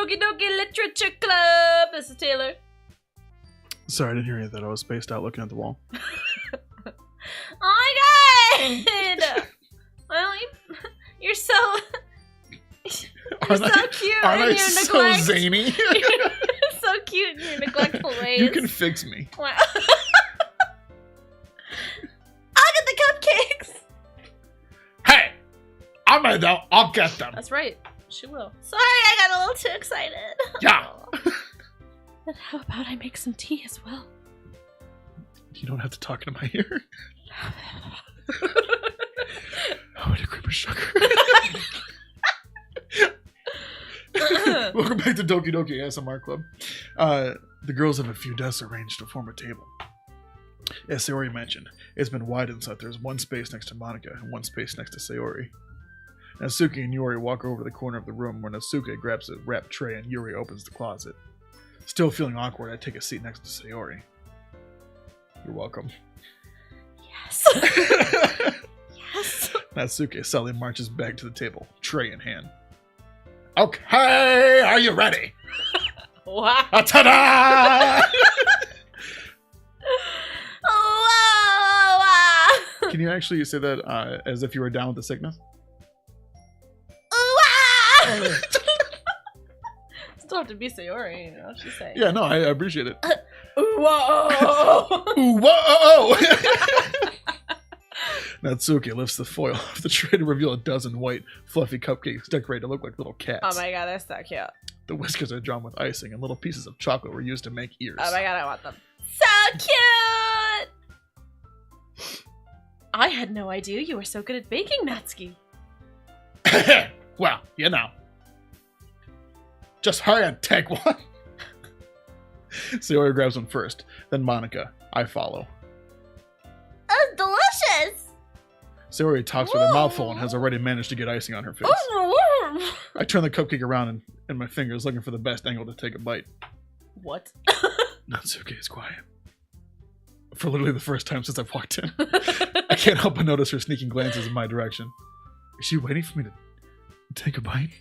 Doki Doki Literature Club. This is Taylor. Sorry, I didn't hear any of that. I was spaced out looking at the wall. Oh my god! Well, you're so... You're so cute. Aren't I in your so neglect. zany? You're so cute in your neglectful ways. You can fix me. Wow. I'll get the cupcakes. Hey! I made them. I'll get them. That's right. She will. Sorry, I got a little too excited. Yeah. Then how about I make some tea as well? You don't have to talk into my ear. Oh, and a cream of sugar. Welcome back to Doki Doki ASMR Club. The girls have a few desks arranged to form a table. As Sayori mentioned, it's been widened so that there's one space next to Monica and one space next to Sayori. Natsuki and Yuri walk over to the corner of the room where Natsuki grabs a wrapped tray and Yuri opens the closet. Still feeling awkward, I take a seat next to Sayori. You're welcome. Yes. Yes. Natsuki suddenly marches back to the table, tray in hand. Okay, are you ready? Wow. Ta-da! Wow. Can you actually say that as if you were down with the sickness? Still have to be Sayori, you know, she's saying. Yeah, no, I appreciate it. Whoa. Ooh, whoa! Natsuki lifts the foil off the tray to reveal a dozen white, fluffy cupcakes decorated to look like little cats. Oh my god, that's so cute. The whiskers are drawn with icing, and little pieces of chocolate were used to make ears. Oh my god, I want them. So cute! I had no idea you were so good at baking, Natsuki. Well, you know. Just hurry and take one. Sayori grabs one first, then Monica. I follow. That's delicious! Sayori talks with her mouth full and has already managed to get icing on her face. I turn the cupcake around in my fingers, looking for the best angle to take a bite. What? Natsuki is quiet. For literally the first time since I've walked in. I can't help but notice her sneaking glances in my direction. Is she waiting for me to take a bite?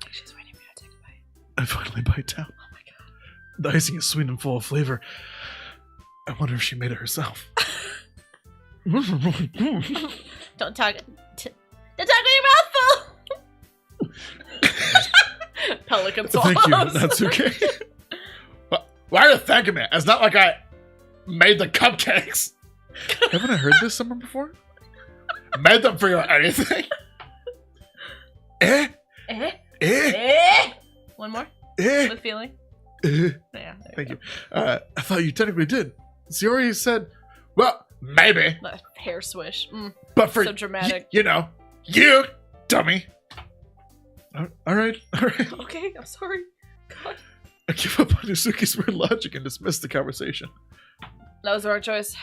She's waiting for me to take a bite. I finally bite down. Oh my god. The icing is sweet and full of flavor. I wonder if she made it herself. Don't talk. Don't talk with your mouth full! Pelican swallows. Thank you, Natsuki. Why are you thanking me? It's not like I made the cupcakes. Haven't I heard this somewhere before? Made them for you or anything? Eh? Eh? Eh? Eh? One more? Eh? With feeling? Eh? Yeah. Thank you. I thought you technically did. Sayori said, well, maybe. The hair swish. But for So dramatic. you know, you dummy. All right. Okay, I'm sorry. God. I give up on Natsuki's weird logic and dismiss the conversation. That was the right choice.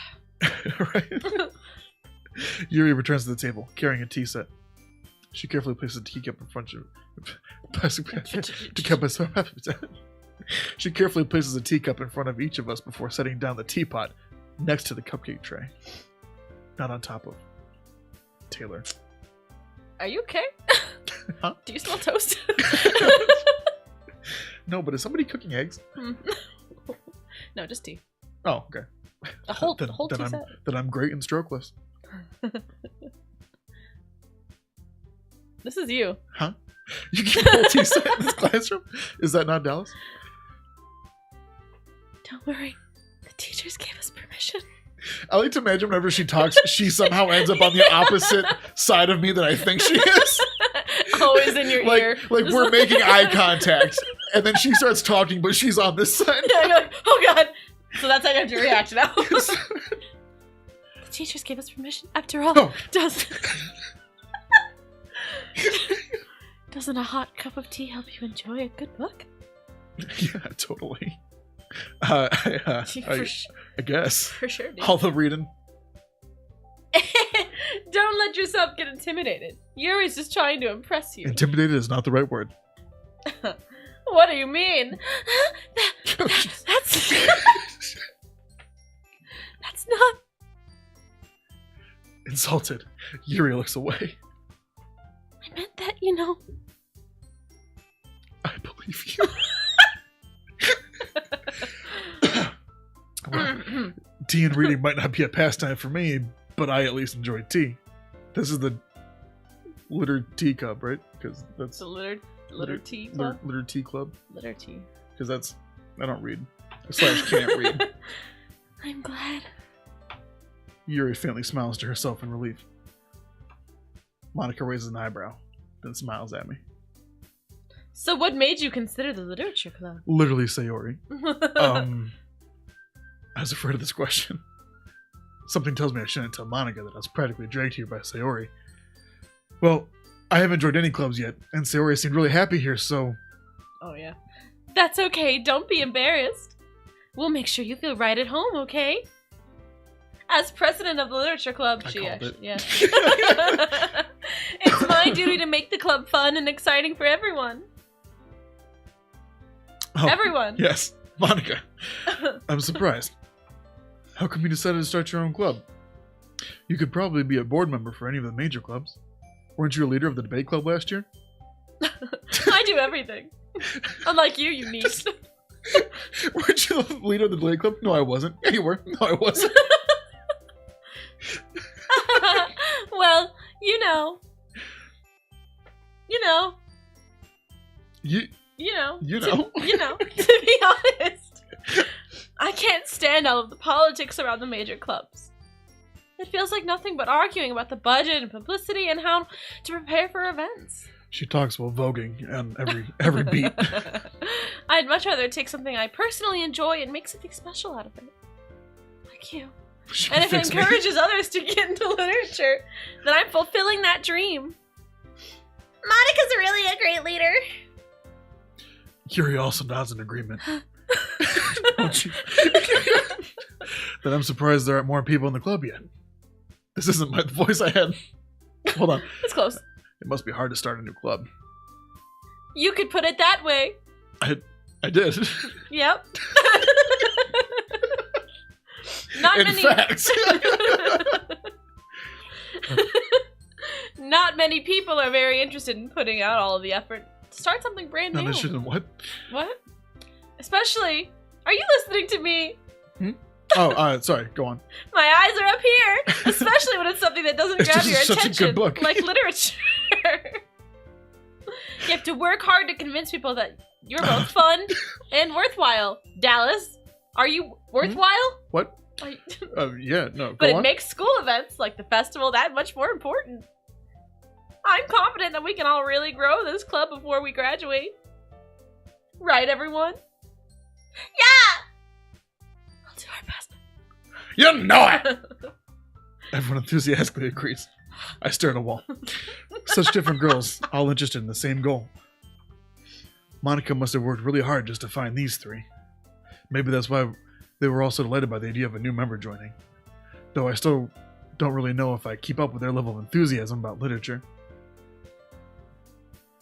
All right. Yuri returns to the table, carrying a tea set. She carefully places a teacup in front of She carefully places a teacup in front of each of us before setting down the teapot next to the cupcake tray. Not on top of Taylor. Are you okay? Huh? Do you smell toast? No, but is somebody cooking eggs? No, just tea. Oh, okay. A whole then tea I'm, set. Then I'm great and strokeless. This is you. Huh? You keep a whole tea set in this classroom? Is that not Dallas? Don't worry. The teachers gave us permission. I like to imagine whenever she talks, she somehow ends up on the opposite side of me that I think she is. Always in your ear. Like we're making eye contact, and then she starts talking, but she's on this side. Yeah, you're like, oh god. So that's how you have to react now. The teachers gave us permission. After all, Oh. Doesn't a hot cup of tea help you enjoy a good book? Yeah, totally. I guess. For sure, dude. All the reading. Don't let yourself get intimidated. Yuri's just trying to impress you. Intimidated is not the right word. What do you mean? That's that's not. Insulted, Yuri looks away. I meant that, you know. I believe believe you. Well, tea and reading might not be a pastime for me, but I at least enjoy tea. This is the litter tea cup, right? Because that's The litter tea club? Litter tea club. Litter tea. Because I don't read. / can't read. I'm glad. Yuri faintly smiles to herself in relief. Monica raises an eyebrow, then smiles at me. So what made you consider the literature club? Literally, Sayori. I was afraid of this question. Something tells me I shouldn't tell Monica that I was practically dragged here by Sayori. Well, I haven't joined any clubs yet, and Sayori seemed really happy here, so... Oh, yeah. That's okay. Don't be embarrassed. We'll make sure you feel right at home, okay? As president of the literature club, yeah. It's my duty to make the club fun and exciting for everyone. Oh, Everyone. Yes, Monica. I'm surprised. How come you decided to start your own club? You could probably be a board member for any of the major clubs. Weren't you a leader of the debate club last year? I do everything. Unlike you need. Weren't you the leader of the debate club? No, I wasn't. Yeah, you were. No, I wasn't. Well, you know. To be honest, I can't stand all of the politics around the major clubs. It feels like nothing but arguing about the budget and publicity and how to prepare for events. She talks while voguing on every beat. I'd much rather take something I personally enjoy and make something special out of it. Like you. And if it encourages others to get into literature, then I'm fulfilling that dream. Monica's really a great leader. Yuri also nods in agreement. Then I'm surprised there aren't more people in the club yet. This isn't the voice I had. Hold on. It's close. It must be hard to start a new club. You could put it that way. I did. Yep. Not In many. fact. Not many people are very interested in putting out all of the effort to start something brand new. Not interested in what? What? Especially, are you listening to me? Oh, sorry. Go on. My eyes are up here, especially when it's something that doesn't grab your such attention, a good book. like literature. You have to work hard to convince people that you're both fun and worthwhile. Dallas, are you worthwhile? What? Yeah, no. But Go it on. makes school events like the festival that much more important. I'm confident that we can all really grow this club before we graduate. Right, everyone? Yeah! We'll do our best. You know it! Everyone enthusiastically agrees. I stare at a wall. Such different girls, all interested in the same goal. Monica must have worked really hard just to find these three. Maybe that's why they were all so delighted by the idea of a new member joining. Though I still don't really know if I keep up with their level of enthusiasm about literature.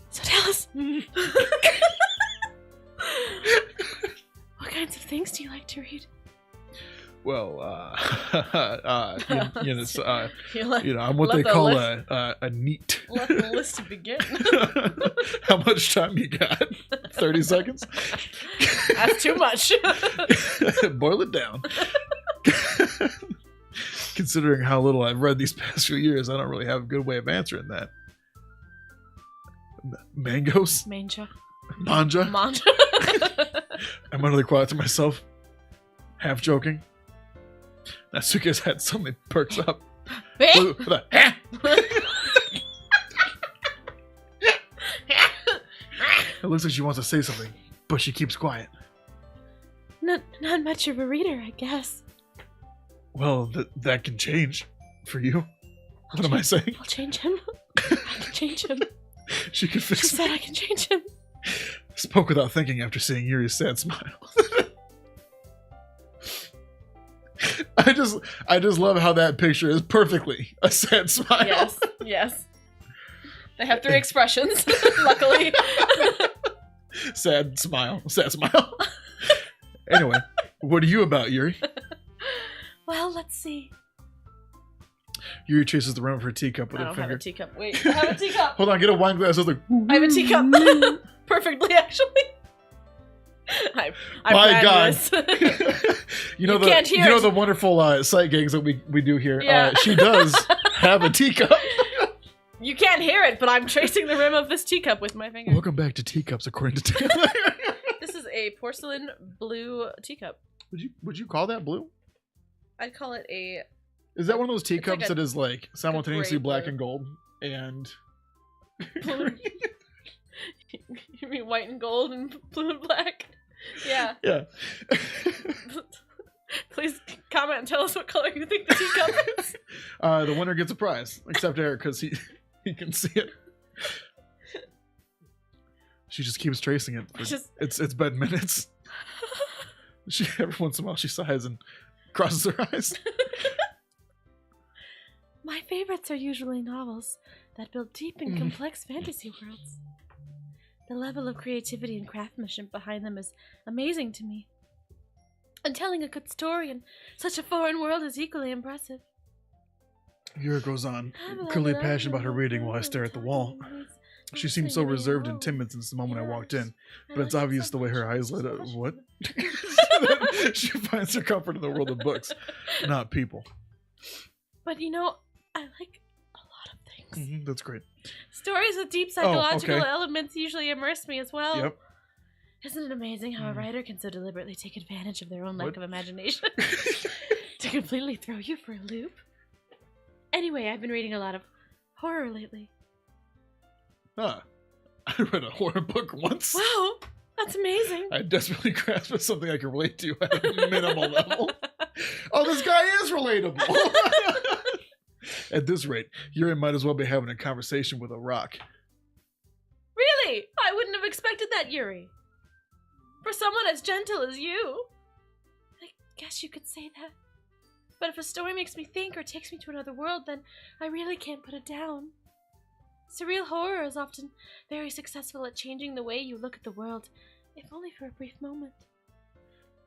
So tell us. What kinds of things do you like to read? Well, I'm what let they the call list- a neat. Let the list begin. How much time you got? 30 seconds? That's too much. Boil it down. Considering how little I've read these past few years, I don't really have a good way of answering that. Mangoes? Manja. Manja? Manja. I'm utterly quiet to myself, half joking. Natsuki's head suddenly perks up. What the heck? It looks like she wants to say something, but she keeps quiet. Not much of a reader, I guess. Well, that can change for you. What am I saying? I'll change him. I can change him. She can fix She said I can change him. Spoke without thinking after seeing Yuri's sad smile. I just love how that picture is perfectly a sad smile. Yes. They have 3 expressions, luckily. Sad smile. Anyway, what are you about, Yuri? Well, let's see. Yuri chases the rim of her teacup with her finger. I don't have a teacup. Wait, I have a teacup. Hold on, get a wine glass. I was like, I have a teacup. Perfectly, actually. I My God. this. you know can't hear it. the wonderful sight gigs that we do here. Yeah. She does have a teacup. You can't hear it, but I'm tracing the rim of this teacup with my finger. Welcome back to Teacups, according to Taylor. This is a porcelain blue teacup. Would you call that blue? I'd call it a... Is that one of those teacups like that is like simultaneously gray black blue. and gold and You mean white and gold and blue and black? Yeah. yeah. Please comment and tell us what color you think the teacup is. The winner gets a prize, except Eric because he can see it. She just keeps tracing it. It's been minutes. She every once in a while she sighs and crosses her eyes. My favorites are usually novels that build deep and complex fantasy worlds. The level of creativity and craftsmanship behind them is amazing to me. And telling a good story in such a foreign world is equally impressive. Yura goes on, clearly passionate about her reading while I stare at the wall. She seemed so reserved and timid since the moment I walked in, but it's obvious the way her eyes lit up. What? She finds her comfort in the world of books, not people. But you know, I like a lot of things. That's great. Stories with deep psychological okay. elements usually immerse me as well. Yep. Isn't it amazing how a writer can so deliberately take advantage of their own lack of imagination to completely throw you for a loop? Anyway, I've been reading a lot of horror lately. Huh. I read a horror book once. Wow, that's amazing. I desperately grasped at something I can relate to at a minimal level. Oh, this guy is relatable. At this rate, Yuri might as well be having a conversation with a rock. Really? I wouldn't have expected that, Yuri. For someone as gentle as you. I guess you could say that. But if a story makes me think or takes me to another world, then I really can't put it down. Surreal horror is often very successful at changing the way you look at the world, if only for a brief moment.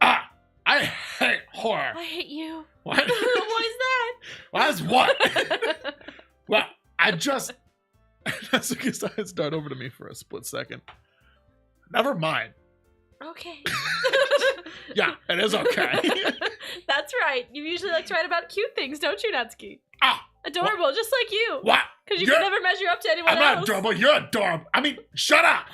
Ah! I hate horror! I hate you. What? Why is that? That's what? Well, I just... Natsuki's eyes dart over to me for a split second. Never mind. Okay. Yeah, it is okay. That's right. You usually like to write about cute things, don't you, Natsuki? Ah! Adorable, What? just like you. What? Because you can never measure up to anyone I'm else. not adorable, you're adorable. I mean, shut up!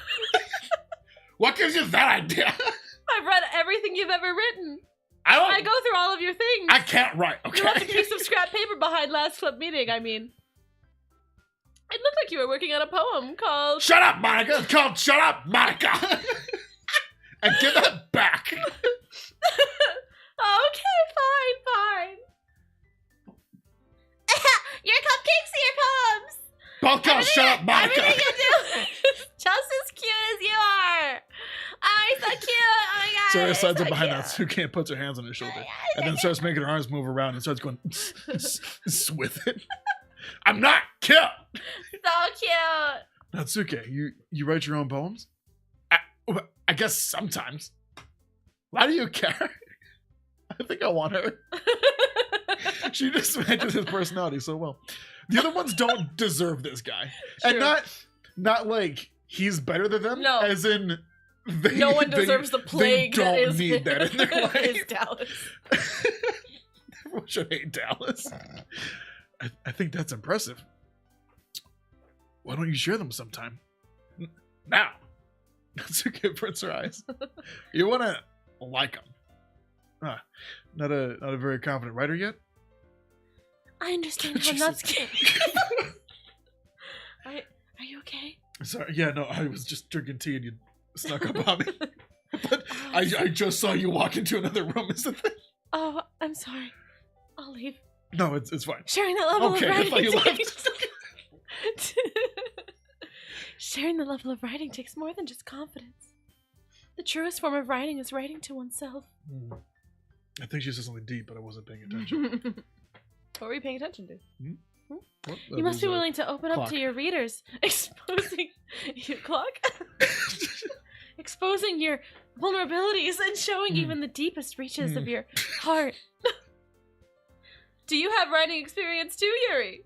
What gives you that idea? I've read everything you've ever written. I go through all of your things. I can't write, okay? You left a piece of scrap paper behind last club meeting, I mean. It looked like you were working on a poem called... Shut up, Monica! It's called Shut Up, Monica! And give that back! Okay, fine. Your cupcakes are your poems! Both called Shut Up, Monica! Everything you do is just as cute as you are! Oh, you're so cute! Oh my god! Sarah slides so up behind cute. Natsuki and puts her hands on his shoulder. And then starts making her arms move around and starts going with it. I'm not cute! So cute! Natsuki, you write your own poems? I guess sometimes. Why do you care? I think I want her. She just matches his personality so well. The other ones don't deserve this guy. True. And not like he's better than them. No. As in No one deserves the plague they that don't is need that in their life. is Dallas. Everyone should hate Dallas. I think that's impressive. Why don't you share them sometime? Now. Natsuki puts her eyes. You want to like them. Not a very confident writer yet? I understand how Jesus. Natsuki... Are you okay? Sorry, yeah, no, I was just drinking tea and you snuck up on me. But I just saw you walk into another room is the thing. Oh, I'm sorry. I'll leave. No, it's fine. Sharing that level Okay, of I writing thought you takes... left. Sharing the level of writing takes more than just confidence. The truest form of writing is writing to oneself. I think she said something deep, but I wasn't paying attention. What were you paying attention to? What? You must be willing to open up to your readers, exposing your clock, exposing your vulnerabilities, and showing even the deepest reaches of your heart. Do you have writing experience too, Yuri?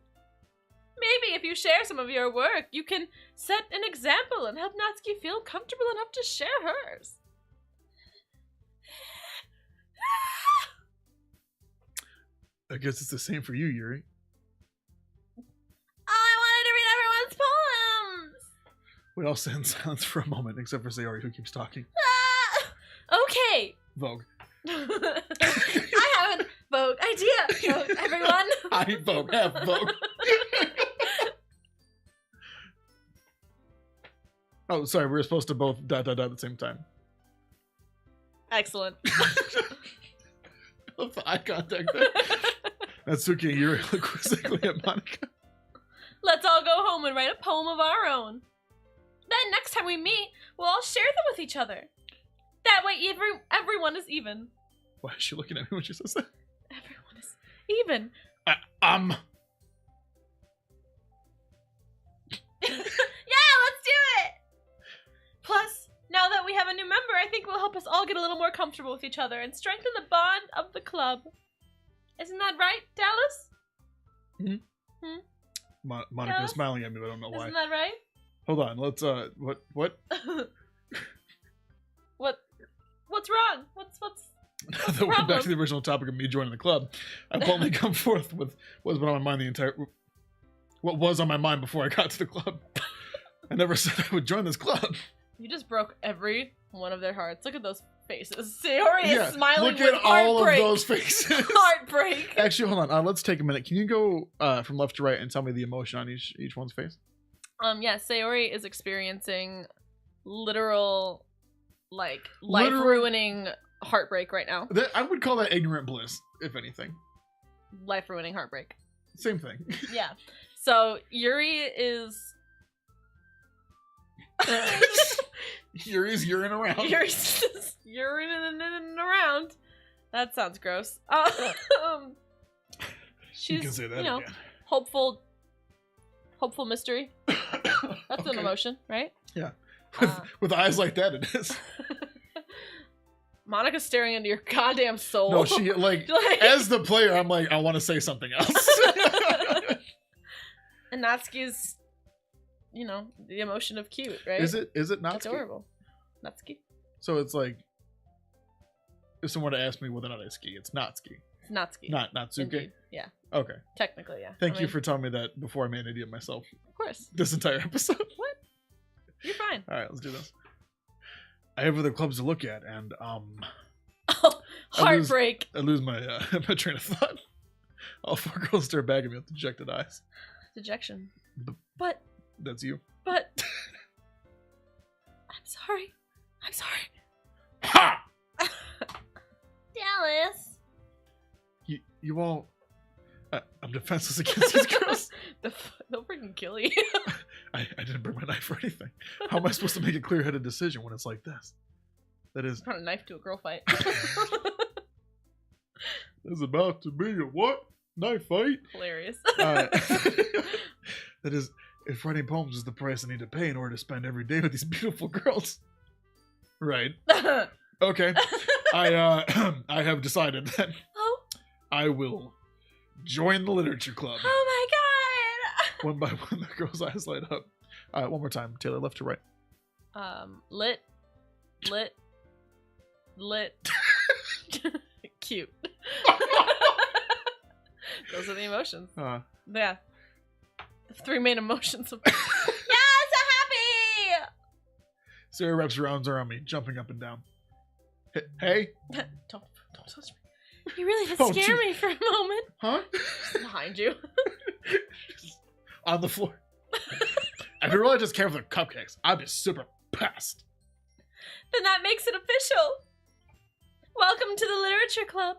Maybe if you share some of your work, you can set an example and help Natsuki feel comfortable enough to share hers. I guess it's the same for you, Yuri. I wanted to read everyone's poems! We all sit in silence for a moment, except for Sayori, who keeps talking. Ah! Okay! Vogue. I have a Vogue idea, Vogue, everyone! I Vogue, have Vogue. Oh, sorry, we were supposed to both ... at the same time. Excellent. Love the eye contact there. Natsuki and Yuri look quizzically at Monica. Let's all go home and write a poem of our own. Then next time we meet, we'll all share them with each other. That way everyone is even. Why is she looking at me when she says that? Everyone is even. Yeah, let's do it! Plus, now that we have a new member, I think will help us all get a little more comfortable with each other and strengthen the bond of the club. Isn't that right, Dallas? Monica's Yes. smiling at me, but I don't know why. Isn't that right? Hold on, let's, what? What's wrong? What's Now that we're back to the original topic of me joining the club, I boldly come forth with what's been on my mind what was on my mind before I got to the club. I never said I would join this club. You just broke every one of their hearts. Look at those faces. Sayori is smiling look with at all heartbreak. of those faces. Heartbreak. Actually, hold on. Let's take a minute. Can you go from left to right and tell me the emotion on each one's face? Yeah, Sayori is experiencing literal, life-ruining heartbreak right now. I would call that ignorant bliss, if anything. Life-ruining heartbreak. Same thing. Yeah. So, Yuri is... Yuri's urine around. Yuri's just urinating around. That sounds gross. She's, you can say that again. hopeful mystery. That's an Okay. emotion, right? Yeah. With eyes like that, it is. Monica's staring into your goddamn soul. No, she, as the player, I'm like, I want to say something else. And Natsuki's, the emotion of cute, right? Is it Natsuki? Adorable. Natsuki. So it's like, if someone were to ask me whether or not I ski, it's Natsuki. It's Natsuki. Not Natsuki? Indeed. Yeah. Okay. Technically, yeah. Thank you for telling me that before I made an idiot of myself Of course. this entire episode. What? You're fine. Alright, let's do this. I have other clubs to look at, and, Oh, heartbreak. I lose my my train of thought. All four girls stare back at me with dejected eyes. Dejection. B- But, That's you. I'm sorry. I'm sorry. Ha! Dallas. You all... I'm defenseless against these girls. They'll freaking kill you. I didn't bring my knife or anything. How am I supposed to make a clear-headed decision when it's like this? That is... Brought a knife to a girl fight. There's about to be a what? Knife fight? Hilarious. That is... If writing poems is the price I need to pay in order to spend every day with these beautiful girls. Right. Okay. I have decided that Oh. I will join the literature club. Oh my god. One by one, the girls' eyes light up. One more time. Taylor, left to right. Lit. Cute. Those are the emotions. Yeah. The three main emotions of... Yes, I'm happy! Sarah wraps her arms around me, jumping up and down. Hey? Don't touch me. You really did Oh, scare geez. me for a moment. Huh? Behind you. On the floor. If you really just care for the cupcakes, I'd be super pissed. Then that makes it official. Welcome to the literature club.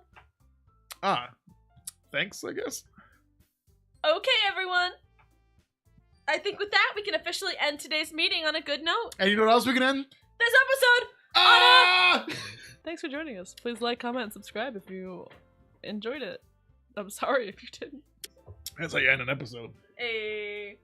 Thanks, I guess. Okay, everyone. I think with that, we can officially end today's meeting on a good note. And you know what else we can end? This episode Ah! Thanks for joining us. Please like, comment, and subscribe if you enjoyed it. I'm sorry if you didn't. That's how you end an episode. Hey.